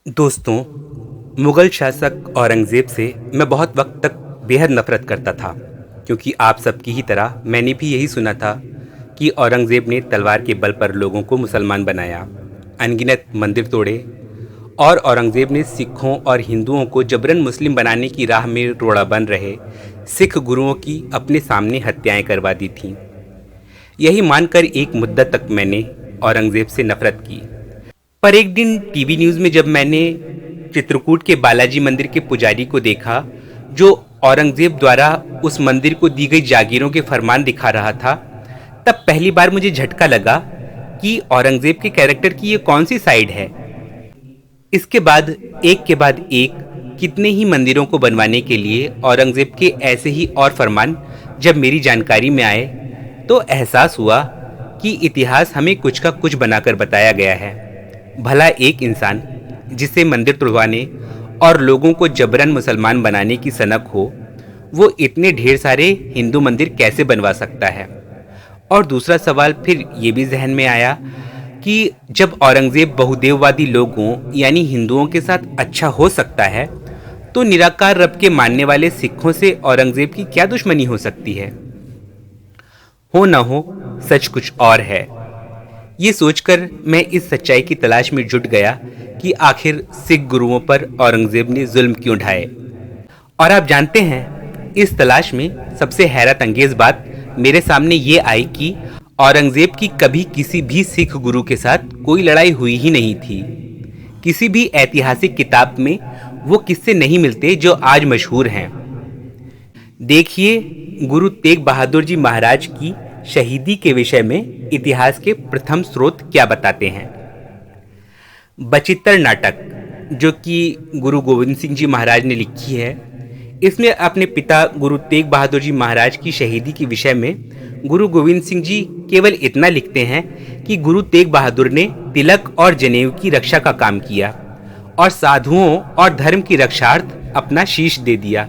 दोस्तों, मुग़ल शासक औरंगज़ेब से मैं बहुत वक्त तक बेहद नफ़रत करता था, क्योंकि आप सबकी ही तरह मैंने भी यही सुना था कि औरंगज़ेब ने तलवार के बल पर लोगों को मुसलमान बनाया, अनगिनत मंदिर तोड़े और औरंगज़ेब ने सिखों और हिंदुओं को जबरन मुस्लिम बनाने की राह में रोड़ा बन रहे सिख गुरुओं की अपने सामने हत्याएं करवा दी थीं। यही मानकर एक मुद्दत तक मैंने औरंगज़ेब से नफ़रत की। पर एक दिन टीवी न्यूज़ में जब मैंने चित्रकूट के बालाजी मंदिर के पुजारी को देखा, जो औरंगज़ेब द्वारा उस मंदिर को दी गई जागीरों के फरमान दिखा रहा था, तब पहली बार मुझे झटका लगा कि औरंगज़ेब के कैरेक्टर की ये कौन सी साइड है। इसके बाद एक कितने ही मंदिरों को बनवाने के लिए औरंगज़ेब के ऐसे ही और फरमान जब मेरी जानकारी में आए, तो एहसास हुआ कि इतिहास हमें कुछ का कुछ बनाकर बताया गया है। भला एक इंसान जिसे मंदिर तुड़वाने और लोगों को जबरन मुसलमान बनाने की सनक हो, वो इतने ढेर सारे हिंदू मंदिर कैसे बनवा सकता है। और दूसरा सवाल फिर ये भी जहन में आया कि जब औरंगज़ेब बहुदेववादी लोगों यानी हिंदुओं के साथ अच्छा हो सकता है, तो निराकार रब के मानने वाले सिखों से औरंगज़ेब की क्या दुश्मनी हो सकती है। हो न हो, सच कुछ और है। ये सोचकर मैं इस सच्चाई की तलाश में जुट गया कि आखिर सिख गुरुओं पर औरंगज़ेब ने जुल्म क्यों ढाए। और आप जानते हैं, इस तलाश में सबसे हैरत अंगेज बात मेरे सामने ये आई कि औरंगज़ेब की कभी किसी भी सिख गुरु के साथ कोई लड़ाई हुई ही नहीं थी। किसी भी ऐतिहासिक किताब में वो किस्से नहीं मिलते जो आज मशहूर हैं। देखिए, गुरु तेग बहादुर जी महाराज की शहीदी के विषय में इतिहास के प्रथम स्रोत क्या बताते हैं। बचित्तर नाटक, जो कि गुरु गोविंद सिंह जी महाराज ने लिखी है, इसमें अपने पिता गुरु तेग बहादुर जी महाराज की शहीदी के विषय में गुरु गोविंद सिंह जी केवल इतना लिखते हैं कि गुरु तेग बहादुर ने तिलक और जनेऊ की रक्षा का काम किया और साधुओं और धर्म की रक्षार्थ अपना शीश दे दिया।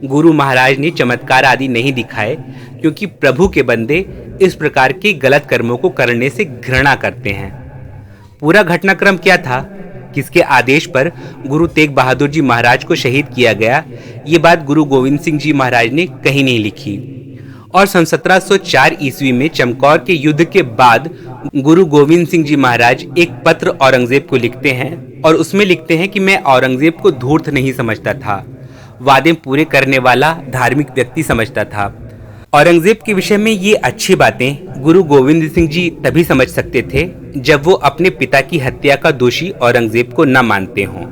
गुरु महाराज ने चमत्कार आदि नहीं दिखाए, क्योंकि प्रभु के बंदे इस प्रकार के गलत कर्मों को करने से घृणा करते हैं। पूरा घटनाक्रम क्या था, किसके आदेश पर गुरु तेग बहादुर जी महाराज को शहीद किया गया, ये बात गुरु गोविंद सिंह जी महाराज ने कहीं नहीं लिखी। और सन 1704 ईस्वी में चमकौर के युद्ध के बाद गुरु गोविंद सिंह जी महाराज एक पत्र औरंगज़ेब को लिखते हैं और उसमें लिखते हैं कि मैं औरंगज़ेब को धूर्त नहीं समझता था, वादे पूरे करने वाला धार्मिक व्यक्ति समझता था। औरंगज़ेब के विषय में ये अच्छी बातें गुरु गोविंद सिंह जी तभी समझ सकते थे जब वो अपने पिता की हत्या का दोषी औरंगज़ेब को न मानते हों।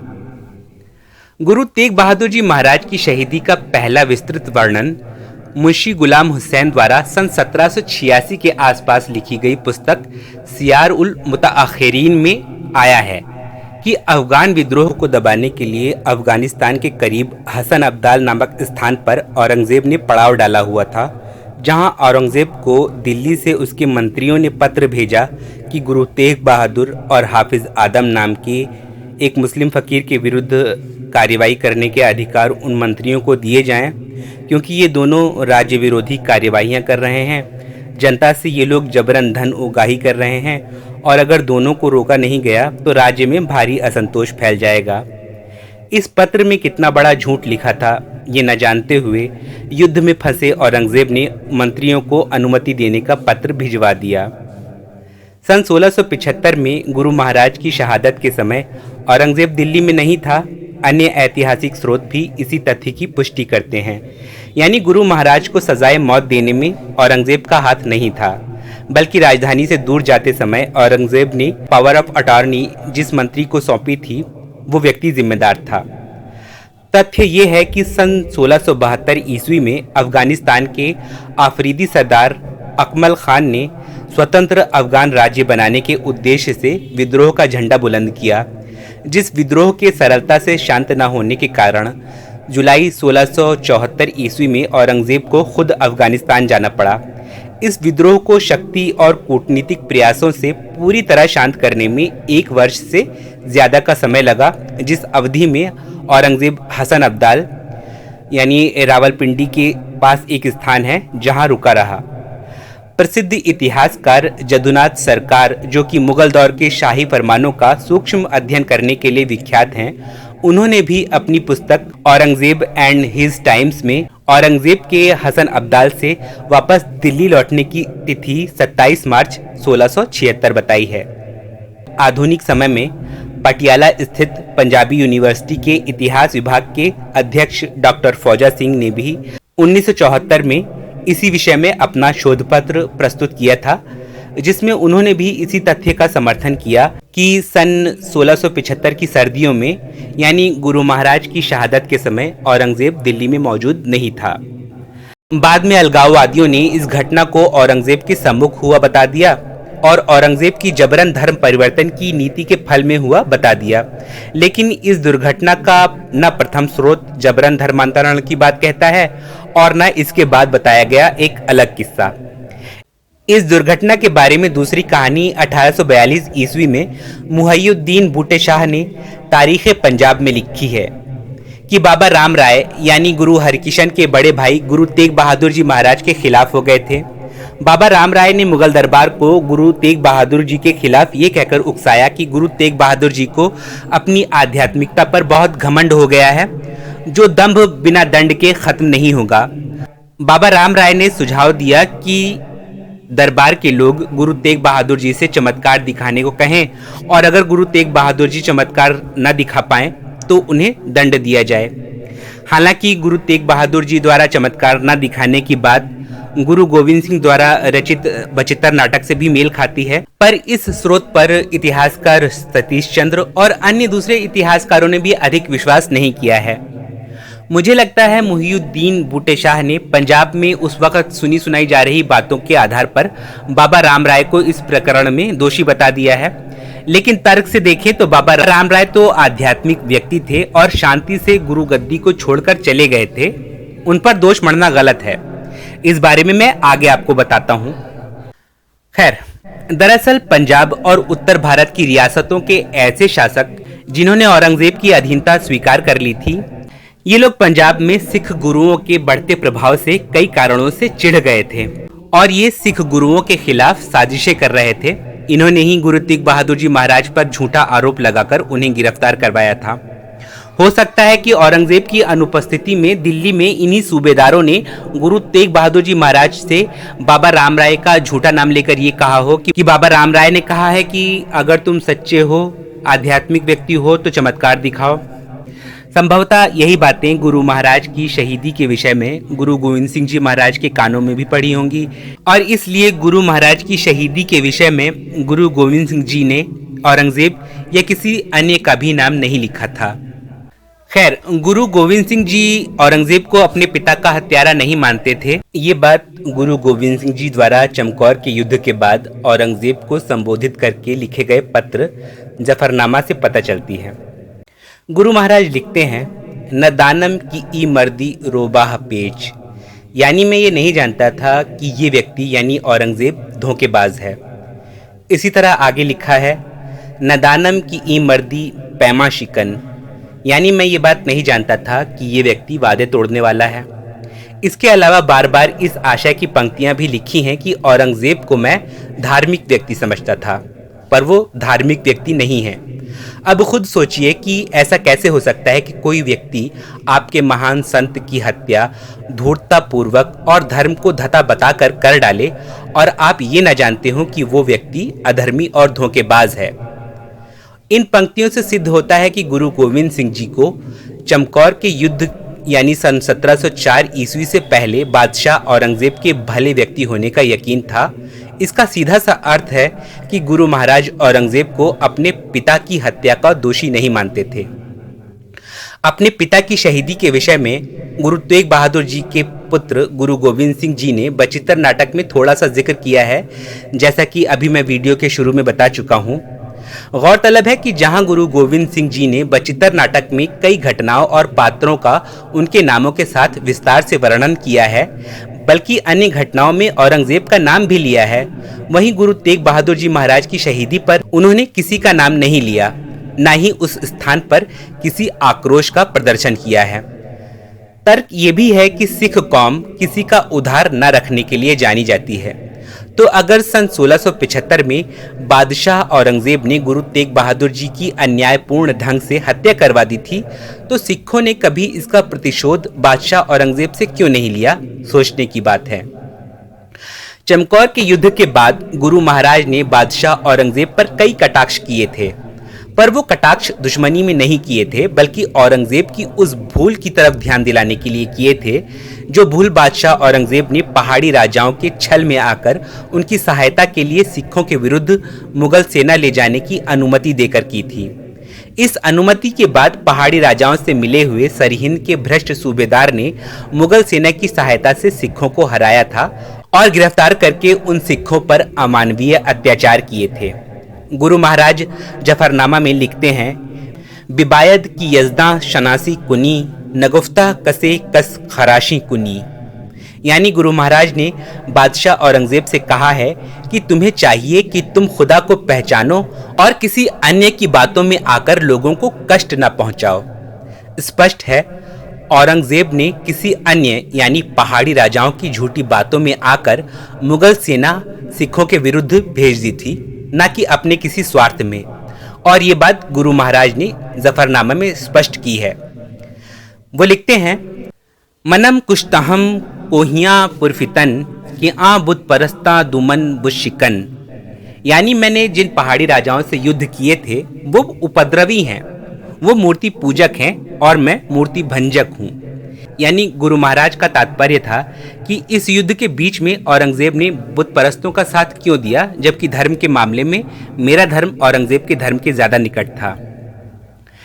गुरु तेग बहादुर जी महाराज की शहीदी का पहला विस्तृत वर्णन मुंशी गुलाम हुसैन द्वारा सन 1786 के आसपास लिखी गई पुस्तक सियार उल मुताअखिरीन में आया है कि अफगान विद्रोह को दबाने के लिए अफगानिस्तान के करीब हसन अब्दाल नामक स्थान पर औरंगज़ेब ने पड़ाव डाला हुआ था, जहां औरंगज़ेब को दिल्ली से उसके मंत्रियों ने पत्र भेजा कि गुरु तेग बहादुर और हाफिज आदम नाम के एक मुस्लिम फ़कीर के विरुद्ध कार्रवाई करने के अधिकार उन मंत्रियों को दिए जाएं, क्योंकि ये दोनों राज्य विरोधी कार्यवाहियां कर रहे हैं। जनता से ये लोग जबरन धन उगाही कर रहे हैं और अगर दोनों को रोका नहीं गया तो राज्य में भारी असंतोष फैल जाएगा। इस पत्र में कितना बड़ा झूठ लिखा था, ये न जानते हुए युद्ध में फंसे औरंगज़ेब ने मंत्रियों को अनुमति देने का पत्र भिजवा दिया। सन 1675 में गुरु महाराज की शहादत के समय औरंगज़ेब दिल्ली में नहीं था। अन्य ऐतिहासिक स्रोत भी इसी तथ्य की पुष्टि करते हैं, यानी गुरु महाराज को सजाए मौत देने में औरंगज़ेब का हाथ नहीं था, बल्कि राजधानी से दूर जाते समय औरंगज़ेब ने पावर ऑफ अटॉर्नी जिस मंत्री को सौंपी थी, वो व्यक्ति जिम्मेदार था। तथ्य ये है कि सन 1672 ईस्वी में अफगानिस्तान के आफरीदी सरदार अकमल खान ने स्वतंत्र अफगान राज्य बनाने के उद्देश्य से विद्रोह का झंडा बुलंद किया, जिस विद्रोह के सरलता से शांत न होने के कारण जुलाई 1674 ईस्वी में औरंगज़ेब को खुद अफगानिस्तान जाना पड़ा। इस विद्रोह को शक्ति और कूटनीतिक प्रयासों से पूरी तरह शांत करने में 1 वर्ष से ज़्यादा का समय लगा, जिस अवधि में औरंगज़ेब हसन अब्दाल यानी रावलपिंडी के पास एक स्थान है जहां रुका रहा। प्रसिद्ध इतिहासकार जदुनाथ सरकार, जो कि मुगल दौर के शाही फरमानों का सूक्ष्म अध्ययन करने के लिए विख्यात हैं, उन्होंने भी अपनी पुस्तक औरंगजेब एंड हिज टाइम्स में औरंगजेब के हसन अब्दाल से वापस दिल्ली लौटने की तिथि 27 मार्च 1676 बताई है। आधुनिक समय में पटियाला स्थित पंजाबी यूनिवर्सिटी के इतिहास विभाग के अध्यक्ष डॉक्टर फौजा सिंह ने भी 1974 में इसी विषय में अपना शोध पत्र प्रस्तुत किया था, जिसमें उन्होंने भी इसी तथ्य का समर्थन किया कि सन 1675 की सर्दियों में, यानी गुरु महाराज की शहादत के समय, औरंगजेब दिल्ली में मौजूद नहीं था। बाद में अलगाववादियों ने इस घटना को औरंगजेब के सम्मुख हुआ बता दिया और औरंगजेब की जबरन धर्म परिवर्तन की नीति के फल में हुआ बता दिया। लेकिन इस दुर्घटना का न प्रथम स्रोत जबरन धर्मांतरण की बात कहता है और न इसके बाद बताया गया एक अलग किस्सा। इस दुर्घटना के बारे में दूसरी कहानी 1842 ईस्वी में मुहय्युद्दीन बूटे शाह ने तारीख पंजाब में लिखी है कि बाबा राम राय यानी गुरु हरकिशन के बड़े भाई गुरु तेग बहादुर जी महाराज के खिलाफ हो गए थे। बाबा राम राय ने मुगल दरबार को गुरु तेग बहादुर जी के खिलाफ ये कहकर उकसाया कि गुरु तेग बहादुर जी को अपनी आध्यात्मिकता पर बहुत घमंड हो गया है, जो दंभ बिना दंड के खत्म नहीं होगा। बाबा राम राय ने सुझाव दिया कि दरबार के लोग गुरु तेग बहादुर जी से चमत्कार दिखाने को कहें और अगर गुरु तेग बहादुर जी चमत्कार न दिखा पाएं तो उन्हें दंड दिया जाए। हालांकि गुरु तेग बहादुर जी द्वारा चमत्कार न दिखाने की बात गुरु गोविंद सिंह द्वारा रचित बचित्र नाटक से भी मेल खाती है, पर इस स्रोत पर इतिहासकार सतीश चंद्र और अन्य दूसरे इतिहासकारों ने भी अधिक विश्वास नहीं किया है। मुझे लगता है मुहय्युद्दीन बूटे शाह ने पंजाब में उस वक्त सुनी सुनाई जा रही बातों के आधार पर बाबा राम राय को इस प्रकरण में दोषी बता दिया है। लेकिन तर्क से देखें तो बाबा राम राय तो आध्यात्मिक व्यक्ति थे और शांति से गुरु गद्दी को छोड़कर चले गए थे। उन पर दोष मढ़ना गलत है। इस बारे में मैं आगे आपको बताता हूँ। खैर, दरअसल पंजाब और उत्तर भारत की रियासतों के ऐसे शासक जिन्होंने औरंगजेब की अधीनता स्वीकार कर ली थी, ये लोग पंजाब में सिख गुरुओं के बढ़ते प्रभाव से कई कारणों से चिढ़ गए थे और ये सिख गुरुओं के खिलाफ साजिशें कर रहे थे। इन्होंने ही गुरु तेग बहादुर जी महाराज पर झूठा आरोप लगाकर उन्हें गिरफ्तार करवाया था। हो सकता है कि औरंगजेब की अनुपस्थिति में दिल्ली में इन्हीं सूबेदारों ने गुरु तेग बहादुर जी महाराज से बाबा राम राय का झूठा नाम लेकर ये कहा हो कि बाबा राम राय ने कहा है कि अगर तुम सच्चे हो, आध्यात्मिक व्यक्ति हो तो चमत्कार दिखाओ। संभवतः यही बातें गुरु महाराज की शहीदी के विषय में गुरु गोविंद सिंह जी महाराज के कानों में भी पड़ी होंगी और इसलिए गुरु महाराज की शहीदी के विषय में गुरु गोविंद सिंह जी ने औरंगजेब या किसी अन्य का भी नाम नहीं लिखा था। खैर, गुरु गोविंद सिंह जी औरंगजेब को अपने पिता का हत्यारा नहीं मानते थे। ये बात गुरु गोविंद सिंह जी द्वारा चमकौर के युद्ध के बाद औरंगजेब को संबोधित करके लिखे गए पत्र जफरनामा से पता चलती है। गुरु महाराज लिखते हैं, न दानम की ई मर्दी रोबाह पेच, यानी मैं ये नहीं जानता था कि ये व्यक्ति यानी औरंगजेब धोखेबाज है। इसी तरह आगे लिखा है, न दानम की ई मर्दी पैमा शिकन, यानी मैं ये बात नहीं जानता था कि ये व्यक्ति वादे तोड़ने वाला है। इसके अलावा बार बार इस आशय की पंक्तियां भी लिखी हैं कि औरंगजेब को मैं धार्मिक व्यक्ति समझता था, पर वो धार्मिक व्यक्ति नहीं है। अब खुद सोचिए कि ऐसा कैसे हो सकता है कि कोई व्यक्ति आपके महान संत की हत्या धूर्ततापूर्वक और धर्म को धता बताकर कर डाले और आप ये न जानते हो कि वो व्यक्ति अधर्मी और धोखेबाज है। इन पंक्तियों से सिद्ध होता है कि गुरु गोविंद सिंह जी को चमकौर के युद्ध यानी सन 1704 ईस्वी से पहले बादशाह औरंगजेब के भले व्यक्ति होने का यकीन था। इसका सीधा सा अर्थ है कि गुरु महाराज औरंगजेब को अपने पिता की हत्या का दोषी नहीं मानते थे। अपने पिता की शहीदी के विषय में गुरु तेग बहादुर जी के पुत्र गुरु गोविंद सिंह जी ने बचित्र नाटक में थोड़ा सा जिक्र किया है, जैसा कि अभी मैं वीडियो के शुरू में बता चुका हूँ। गौरतलब है कि जहां गुरु गोविंद सिंह जी ने बचित्र नाटक में कई घटनाओं और पात्रों का उनके नामों के साथ विस्तार से वर्णन किया है, बल्कि अन्य घटनाओं में औरंगजेब का नाम भी लिया है, वहीं गुरु तेग बहादुर जी महाराज की शहीदी पर उन्होंने किसी का नाम नहीं लिया, न ही उस स्थान पर किसी आक्रोश का प्रदर्शन किया है। तर्क ये भी है कि सिख कौम किसी का उधार न रखने के लिए जानी जाती है, तो अगर सन 1675 में बादशाह औरंगजेब ने गुरु तेग बहादुर जी की अन्यायपूर्ण ढंग से हत्या करवा दी थी, तो सिखों ने कभी इसका प्रतिशोध बादशाह औरंगजेब से क्यों नहीं लिया? सोचने की बात है। चमकौर के युद्ध के बाद गुरु महाराज ने बादशाह औरंगजेब पर कई कटाक्ष किए थे, पर वो कटाक्ष दुश्मनी में नहीं किए थे, बल्कि औरंगजेब की उस भूल की तरफ ध्यान दिलाने के लिए किए थे जो भूल बादशाह औरंगजेब ने पहाड़ी राजाओं के छल में आकर उनकी सहायता के लिए सिखों के विरुद्ध मुगल सेना ले जाने की अनुमति देकर की थी। इस अनुमति के बाद पहाड़ी राजाओं से मिले हुए सरहिंद के भ्रष्ट सूबेदार ने मुगल सेना की सहायता से सिखों को हराया था और गिरफ्तार करके उन सिखों पर अमानवीय अत्याचार किए थे। गुरु महाराज जफरनामा में लिखते हैं, बिबायद की यजदा शनासी कुनी नगुफ्ता कसे कस खराशी कुनी। यानी गुरु महाराज ने बादशाह औरंगजेब से कहा है कि तुम्हें चाहिए कि तुम खुदा को पहचानो और किसी अन्य की बातों में आकर लोगों को कष्ट न पहुंचाओ। स्पष्ट है, औरंगजेब ने किसी अन्य यानी पहाड़ी राजाओं की झूठी बातों में आकर मुगल सेना सिखों के विरुद्ध भेज दी थी, न कि अपने किसी स्वार्थ में। और ये बात गुरु महाराज ने जफरनामा में स्पष्ट की है। वो लिखते हैं, मनम कुश्तहम कोहियां पुरफितन कि आ बुत परस्ता दुमन बुशिकन। यानी मैंने जिन पहाड़ी राजाओं से युद्ध किए थे वो उपद्रवी हैं, वो मूर्ति पूजक हैं और मैं मूर्ति भंजक हूँ। यानी गुरु महाराज का तात्पर्य था कि इस युद्ध के बीच में औरंगजेब ने बुत परस्तों का साथ क्यों दिया, जबकि धर्म के मामले में मेरा धर्म औरंगजेब के धर्म के ज्यादा निकट था।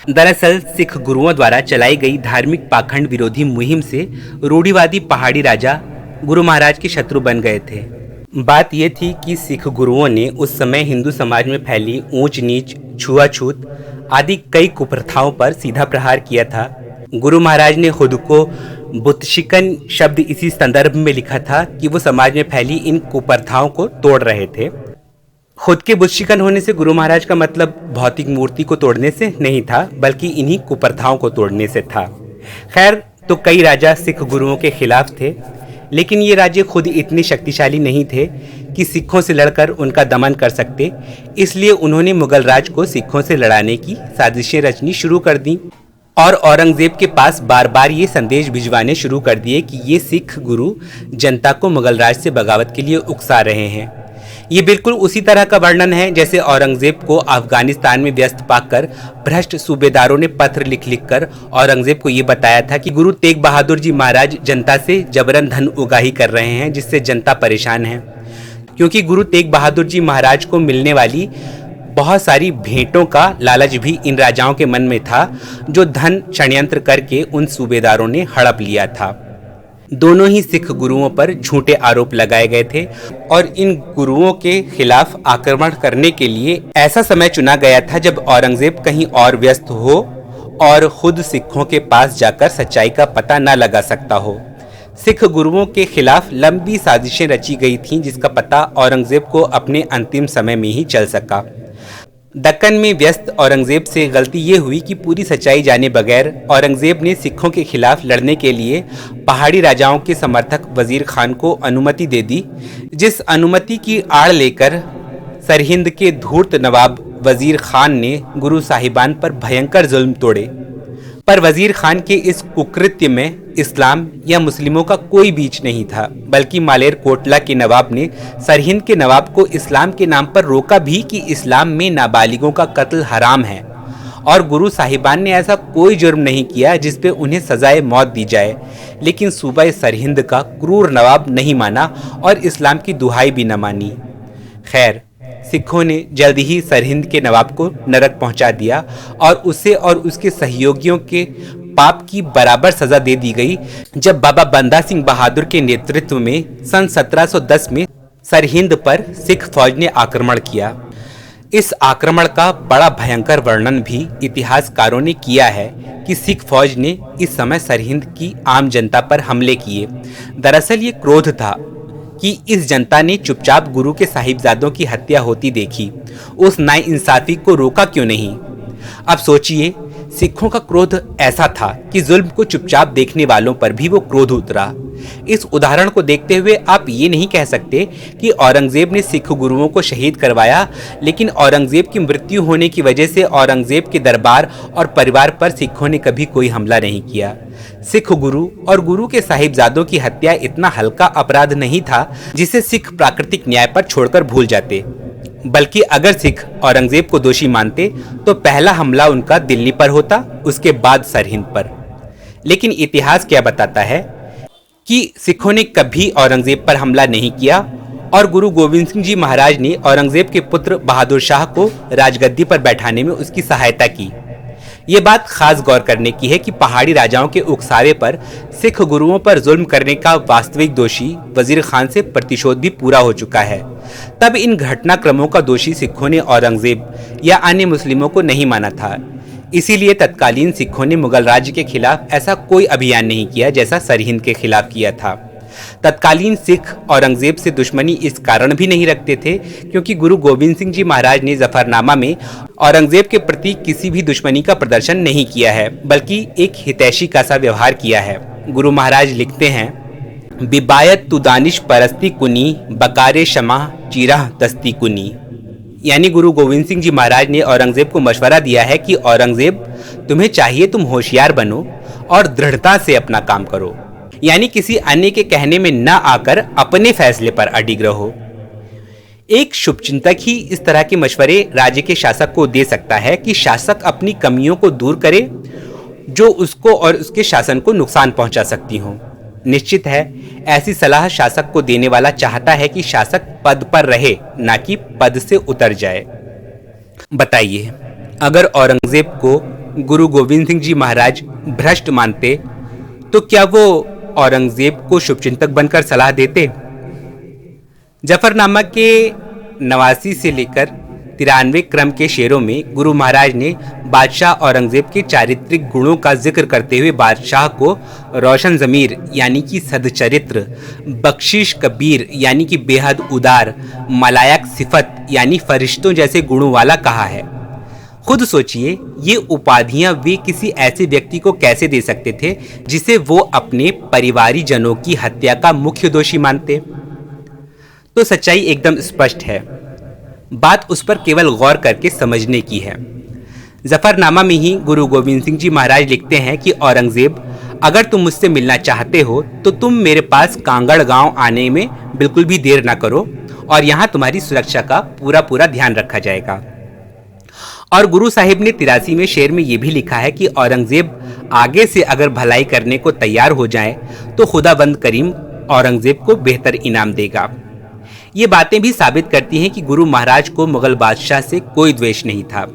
दरअसल सिख गुरुओं द्वारा चलाई गई धार्मिक पाखंड विरोधी मुहिम से रूढ़िवादी पहाड़ी राजा गुरु महाराज के शत्रु बन गए थे। बात यह थी कि सिख गुरुओं ने उस समय हिंदू समाज में फैली ऊंच नीच, छुआछूत आदि कई कुप्रथाओं पर सीधा प्रहार किया था। गुरु महाराज ने खुद को बुतशिकन शब्द इसी संदर्भ में लिखा था कि वो समाज में फैली इन कुप्रथाओं को तोड़ रहे थे। खुद के बुतशिकन होने से गुरु महाराज का मतलब भौतिक मूर्ति को तोड़ने से नहीं था, बल्कि इन्हीं कुप्रथाओं को तोड़ने से था। खैर, तो कई राजा सिख गुरुओं के खिलाफ थे, लेकिन ये राजे खुद इतने शक्तिशाली नहीं थे कि सिखों से लड़कर उनका दमन कर सकते। इसलिए उन्होंने मुगल राज को सिखों से लड़ाने की साजिशें रचनी शुरू कर दी और औरंगजेब के पास बार बार ये संदेश भिजवाने शुरू कर दिए कि ये सिख गुरु जनता को मुगल राज से बगावत के लिए उकसा रहे हैं। ये बिल्कुल उसी तरह का वर्णन है जैसे औरंगजेब को अफगानिस्तान में व्यस्त पाकर भ्रष्ट सूबेदारों ने पत्र लिख लिख कर औरंगजेब को ये बताया था कि गुरु तेग बहादुर जी महाराज जनता से जबरन धन उगाही कर रहे हैं, जिससे जनता परेशान है। क्योंकि गुरु तेग बहादुर जी महाराज को मिलने वाली बहुत सारी भेंटों का लालच भी इन राजाओं के मन में था, जो धन षड्यंत्र करके उन सूबेदारों ने हड़प लिया था। दोनों ही सिख गुरुओं पर झूठे आरोप लगाए गए थे और इन गुरुओं के खिलाफ आक्रमण करने के लिए ऐसा समय चुना गया था जब औरंगजेब कहीं और व्यस्त हो और खुद सिखों के पास जाकर सच्चाई का पता न लगा सकता हो। सिख गुरुओं के खिलाफ लंबी साजिशें रची गई थीं, जिसका पता औरंगजेब को अपने अंतिम समय में ही चल सका। दक्कन में व्यस्त औरंगजेब से गलती ये हुई कि पूरी सच्चाई जाने बगैर औरंगजेब ने सिखों के खिलाफ लड़ने के लिए पहाड़ी राजाओं के समर्थक वजीर खान को अनुमति दे दी, जिस अनुमति की आड़ लेकर सरहिंद के धूर्त नवाब वजीर खान ने गुरु साहिबान पर भयंकर जुल्म तोड़े। पर वजीर खान के इस कुकृत्य में इस्लाम या मुस्लिमों का कोई बीच नहीं था, बल्कि मालेर कोटला के नवाब ने सरहिंद के नवाब को इस्लाम के नाम पर रोका भी कि इस्लाम में नाबालिगों का कत्ल हराम है और गुरु साहिबान ने ऐसा कोई जुर्म नहीं किया जिस पे उन्हें सजाए मौत दी जाए। लेकिन सूबा सरहिंद का क्रूर नवाब नहीं माना और इस्लाम की दुहाई भी न मानी। खैर, सिखों ने जल्द ही सरहिंद के नवाब को नरक पहुंचा दिया और उसे और उसके सहयोगियों के पाप की बराबर सजा दे दी गई जब बाबा बंदा सिंह बहादुर के नेतृत्व में सन 1710 में सरहिंद पर सिख फौज ने आक्रमण किया। इस आक्रमण का बड़ा भयंकर वर्णन भी इतिहासकारों ने किया है कि सिख फौज ने इस समय सरहिंद की आम जनता पर हमले किए। दरअसल ये क्रोध था कि इस जनता ने चुपचाप गुरु के साहिबजादों की हत्या होती देखी, उस नाइंसाफी को रोका क्यों नहीं। अब सोचिए, सिखों का क्रोध ऐसा था कि जुल्म को चुपचाप देखने वालों पर भी वो क्रोध उतरा। इस उदाहरण को देखते हुए आप ये नहीं कह सकते कि औरंगजेब ने सिख गुरुओं को शहीद करवाया, लेकिन औरंगजेब की मृत्यु होने की वजह से औरंगजेब के दरबार और परिवार पर सिखों ने कभी कोई हमला नहीं किया। सिख गुरु और गुरु के साहिबजादों की हत्या इतना हल्का अपराध नहीं था जिसे सिख प्राकृतिक न्याय पर छोड़कर भूल जाते, बल्कि अगर सिख औरंगजेब को दोषी मानते तो पहला हमला उनका दिल्ली पर होता, उसके बाद सरहिंद पर। लेकिन इतिहास क्या बताता है कि सिखों ने कभी औरंगजेब पर हमला नहीं किया और गुरु गोविंद सिंह जी महाराज ने औरंगजेब के पुत्र बहादुर शाह को राजगद्दी पर बैठाने में उसकी सहायता की। ये बात खास गौर करने की है कि पहाड़ी राजाओं के उकसावे पर सिख गुरुओं पर जुल्म करने का वास्तविक दोषी वजीर खान से प्रतिशोध भी पूरा हो चुका है। तब इन घटनाक्रमों का दोषी सिखों ने औरंगजेब या अन्य मुस्लिमों को नहीं माना था। इसीलिए तत्कालीन सिखों ने मुगल राज्य के खिलाफ ऐसा कोई अभियान नहीं किया जैसा सरहिंद के खिलाफ किया था। तत्कालीन सिख औरंगजेब से दुश्मनी इस कारण भी नहीं रखते थे क्योंकि गुरु गोविंद सिंह जी महाराज ने जफरनामा में औरंगजेब के प्रति किसी भी दुश्मनी का प्रदर्शन नहीं किया है, बल्कि एक हितैषी का सा व्यवहार किया है। गुरु महाराज लिखते हैं, बिबायत तु दानिश परस्ती कुनी बकारे शमा चीरा दस्ती कुनी। यानी गुरु गोविंद सिंह जी महाराज ने औरंगजेब को मशवरा दिया है कि औरंगजेब, तुम्हें चाहिए तुम होशियार बनो और दृढ़ता से अपना काम करो, यानी किसी अन्य के कहने में न आकर अपने फैसले पर अडिग रहो। एक शुभचिंतक ही इस तरह के मशवरे राज्य के शासक को दे सकता है कि शासक अपनी कमियों को दूर करे जो उसको और उसके शासन को नुकसान पहुंचा सकती हो। निश्चित है ऐसी सलाह शासक को देने वाला चाहता है कि शासक पद पर रहे, ना कि पद से उतर जाए। बताइए, अगर औरंगजेब को गुरु गोविंद सिंह जी महाराज भ्रष्ट मानते तो क्या वो औरंगजेब को शुभचिंतक बनकर सलाह देते? जफरनामा के 89 से लेकर 93 क्रम के शेरों में गुरु महाराज ने बादशाह औरंगजेब के चारित्रिक गुणों का जिक्र करते हुए बादशाह को रोशन ज़मीर यानी कि सदचरित्र, बख्शिश कबीर यानी कि बेहद उदार, मलायक सिफत यानी फरिश्तों जैसे गुणों वाला कहा है। खुद सोचिए, ये उपाधियां वे किसी ऐसे व्यक्ति को कैसे दे सकते थे जिसे वो अपने परिवारीजनों की हत्या का मुख्य दोषी मानते? तो सच्चाई एकदम स्पष्ट है, बात उस पर केवल गौर करके समझने की है। जफरनामा में ही गुरु गोविंद सिंह जी महाराज लिखते हैं कि औरंगजेब, अगर तुम मुझसे मिलना चाहते हो तो तुम मेरे पास कांगड़ गांव आने में बिल्कुल भी देर ना करो और यहाँ तुम्हारी सुरक्षा का पूरा ध्यान रखा जाएगा। और गुरु साहिब ने 83 में शेर में यह भी लिखा है कि औरंगजेब आगे से अगर भलाई करने को तैयार हो जाए तो खुदाबंद करीम औरंगजेब को बेहतर इनाम देगा। ये बातें भी साबित करती हैं कि गुरु महाराज को मुगल बादशाह से कोई द्वेष नहीं था।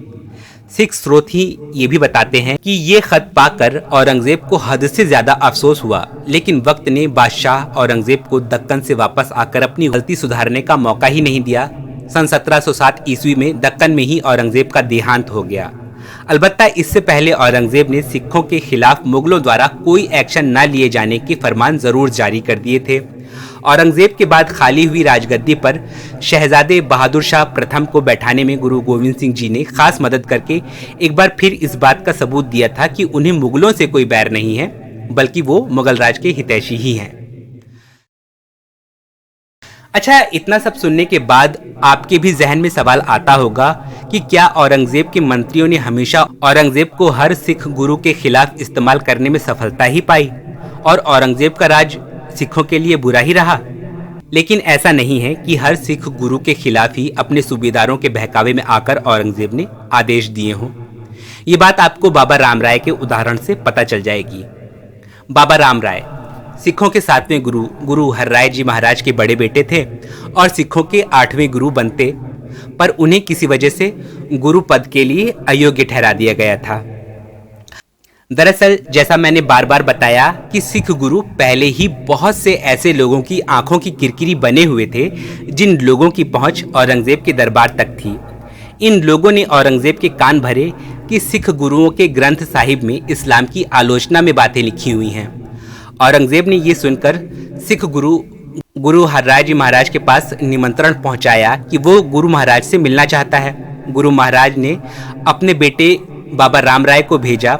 सिख स्रोत ही ये भी बताते हैं कि ये खत पाकर औरंगजेब को हद से ज्यादा अफसोस हुआ, लेकिन वक्त ने बादशाह औरंगजेब को दक्कन से वापस आकर अपनी गलती सुधारने का मौका ही नहीं दिया। सन 1707 ईस्वी में दक्कन में ही औरंगजेब का देहांत हो गया। अलबत्ता इससे पहले औरंगजेब ने सिखों के खिलाफ मुगलों द्वारा कोई एक्शन न लिए जाने के फरमान जरूर जारी कर दिए थे। औरंगजेब के बाद खाली हुई राजगद्दी पर शहजादे बहादुर शाह प्रथम को बैठाने में गुरु गोविंद सिंह जी ने खास मदद करके एक बार फिर इस बात का सबूत दिया था कि उन्हें मुगलों से कोई बैर नहीं है, बल्कि वो मुगल राज के हितैषी ही हैं। अच्छा, इतना सब सुनने के बाद आपके भी जहन में सवाल आता होगा कि क्या औरंगजेब के मंत्रियों ने हमेशा औरंगजेब को हर सिख गुरु के खिलाफ इस्तेमाल करने में सफलता ही पाई और औरंगजेब का राज सिखों के लिए बुरा ही रहा? लेकिन ऐसा नहीं है कि हर सिख गुरु के खिलाफ ही अपने सूबेदारों के बहकावे में आकर औरंगजेब ने आदेश दिए हों। ये बात आपको बाबा राम राय के उदाहरण से पता चल जाएगी। बाबा राम राय सिखों के 7वें गुरु गुरु हरराय जी महाराज के बड़े बेटे थे और सिखों के 8वें गुरु बनते, पर उन्हें किसी वजह से गुरु पद के लिए अयोग्य ठहरा दिया गया था। दरअसल जैसा मैंने बार बार बताया कि सिख गुरु पहले ही बहुत से ऐसे लोगों की आंखों की किरकिरी बने हुए थे जिन लोगों की पहुंच औरंगजेब के दरबार तक थी। इन लोगों ने औरंगजेब के कान भरे कि सिख गुरुओं के ग्रंथ साहिब में इस्लाम की आलोचना में बातें लिखी हुई हैं। औरंगजेब ने ये सुनकर सिख गुरु हरराय जी महाराज के पास निमंत्रण पहुंचाया कि वो गुरु महाराज से मिलना चाहता है। गुरु महाराज ने अपने बेटे बाबा राम राय को भेजा।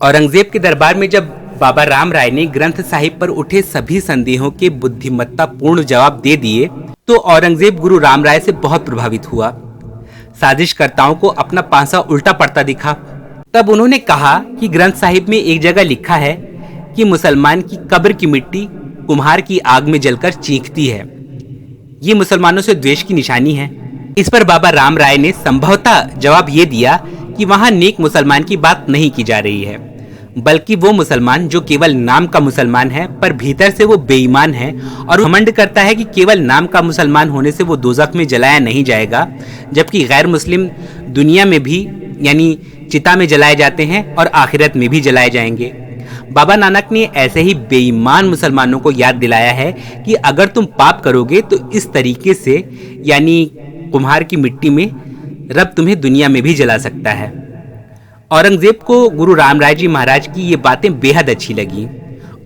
औरंगजेब के दरबार में जब बाबा राम राय ने ग्रंथ साहिब पर उठे सभी संदेहों के बुद्धिमत्तापूर्ण जवाब दे दिए तो औरंगजेब गुरु राम राय से बहुत प्रभावित हुआ। साजिशकर्ताओं को अपना पांसा उल्टा पड़ता दिखा। तब उन्होंने कहा कि ग्रंथ साहिब में एक जगह लिखा है कि मुसलमान की कब्र की मिट्टी कुम्हार की आग में जलकर चीखती है। ये मुसलमानों से द्वेष की निशानी है। इस पर बाबा राम राय ने संभवतः जवाब ये दिया कि वहां नेक मुसलमान की बात नहीं की जा रही है, बल्कि वो मुसलमान जो केवल नाम का मुसलमान है पर भीतर से वो बेईमान है और घमंड करता है कि केवल नाम का मुसलमान होने से वो दोजख में जलाया नहीं जाएगा, जबकि गैर मुस्लिम दुनिया में भी यानी चिता में जलाए जाते हैं और आखिरत में भी जलाए जाएंगे। बाबा नानक ने ऐसे ही बेईमान मुसलमानों को याद दिलाया है कि अगर तुम पाप करोगे तो इस तरीके से यानी कुम्हार की मिट्टी में रब तुम्हें दुनिया में भी जला सकता है। औरंगजेब को गुरु राम राय जी महाराज की ये बातें बेहद अच्छी लगी।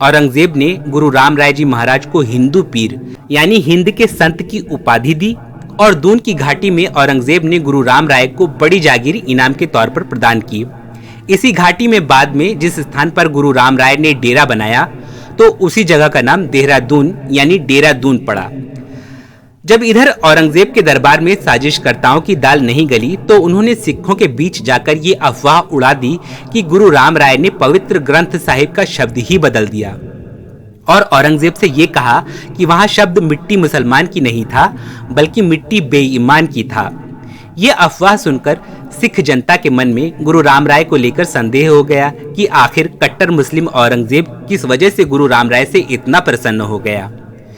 औरंगजेब ने गुरु राम राय जी महाराज को हिंदू पीर यानी हिंद के संत की उपाधि दी और दून की घाटी में औरंगजेब ने गुरु राम राय को बड़ी जागीर इनाम के तौर पर प्रदान की। इसी घाटी में बाद में जिस स्थान पर गुरु राम राय ने डेरा बनाया तो उसी जगह का नाम देहरादून यानी डेरा दून पड़ा। जब इधर औरंगजेब के दरबार में साजिशकर्ताओं की दाल नहीं गली तो उन्होंने सिखों के बीच जाकर ये अफवाह उड़ा दी कि गुरु राम राय ने पवित्र ग्रंथ साहिब का शब्द ही बदल दिया और औरंगजेब से ये कहा कि वहां शब्द मिट्टी मुसलमान की नहीं था बल्कि मिट्टी बेईमान की था। ये अफवाह सुनकर सिख जनता के मन में गुरु राम राय को लेकर संदेह हो गया कि आखिर कट्टर मुस्लिम औरंगजेब किस वजह से गुरु राम राय से इतना प्रसन्न हो गया।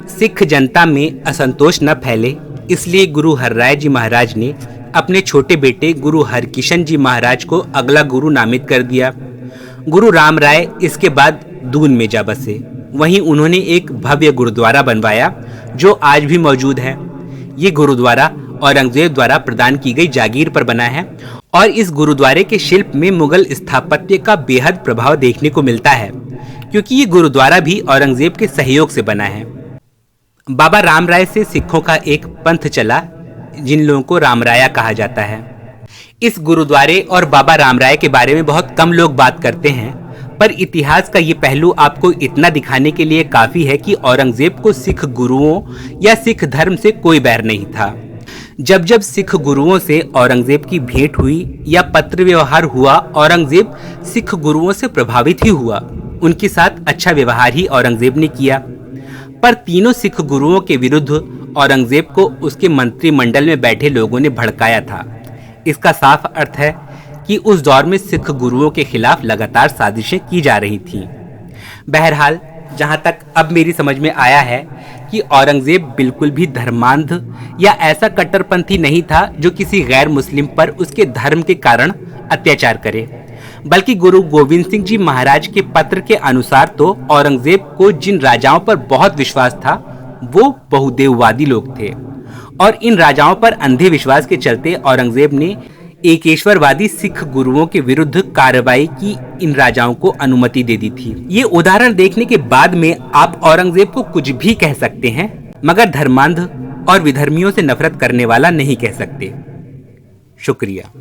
सिख जनता में असंतोष न फैले इसलिए गुरु हरराय जी महाराज ने अपने छोटे बेटे गुरु हरकिशन जी महाराज को अगला गुरु नामित कर दिया। गुरु राम राय इसके बाद दून में जा बसे। वहीं उन्होंने एक भव्य गुरुद्वारा बनवाया जो आज भी मौजूद है। ये गुरुद्वारा औरंगजेब द्वारा प्रदान की गई जागीर पर बना है और इस गुरुद्वारे के शिल्प में मुगल स्थापत्य का बेहद प्रभाव देखने को मिलता है क्योंकि ये गुरुद्वारा भी औरंगजेब के सहयोग से बना है। बाबा राम राय से सिखों का एक पंथ चला जिन लोगों को रामराया कहा जाता है। इस गुरुद्वारे और बाबा राम राय के बारे में बहुत कम लोग बात करते हैं पर इतिहास का ये पहलू आपको इतना दिखाने के लिए काफी है कि औरंगजेब को सिख गुरुओं या सिख धर्म से कोई बैर नहीं था। जब जब सिख गुरुओं से औरंगजेब की भेंट हुई या पत्र व्यवहार हुआ औरंगजेब सिख गुरुओं से प्रभावित ही हुआ। उनके साथ अच्छा व्यवहार ही औरंगजेब ने किया। पर तीनों सिख गुरुओं के विरुद्ध औरंगजेब को उसके मंत्रिमंडल में बैठे लोगों ने भड़काया था। इसका साफ अर्थ है कि उस दौर में सिख गुरुओं के खिलाफ लगातार साजिशें की जा रही थीं। बहरहाल जहां तक अब मेरी समझ में आया है कि औरंगजेब बिल्कुल भी धर्मांध या ऐसा कट्टरपंथी नहीं था जो किसी गैर मुस्लिम पर उसके धर्म के कारण अत्याचार करे, बल्कि गुरु गोविंद सिंह जी महाराज के पत्र के अनुसार तो औरंगजेब को जिन राजाओं पर बहुत विश्वास था वो बहुदेववादी लोग थे और इन राजाओं पर अंधे विश्वास के चलते औरंगजेब ने एकेश्वरवादी सिख गुरुओं के विरुद्ध कार्रवाई की इन राजाओं को अनुमति दे दी थी। ये उदाहरण देखने के बाद में आप औरंगजेब को कुछ भी कह सकते हैं मगर धर्मांध और विधर्मियों से नफरत करने वाला नहीं कह सकते। शुक्रिया।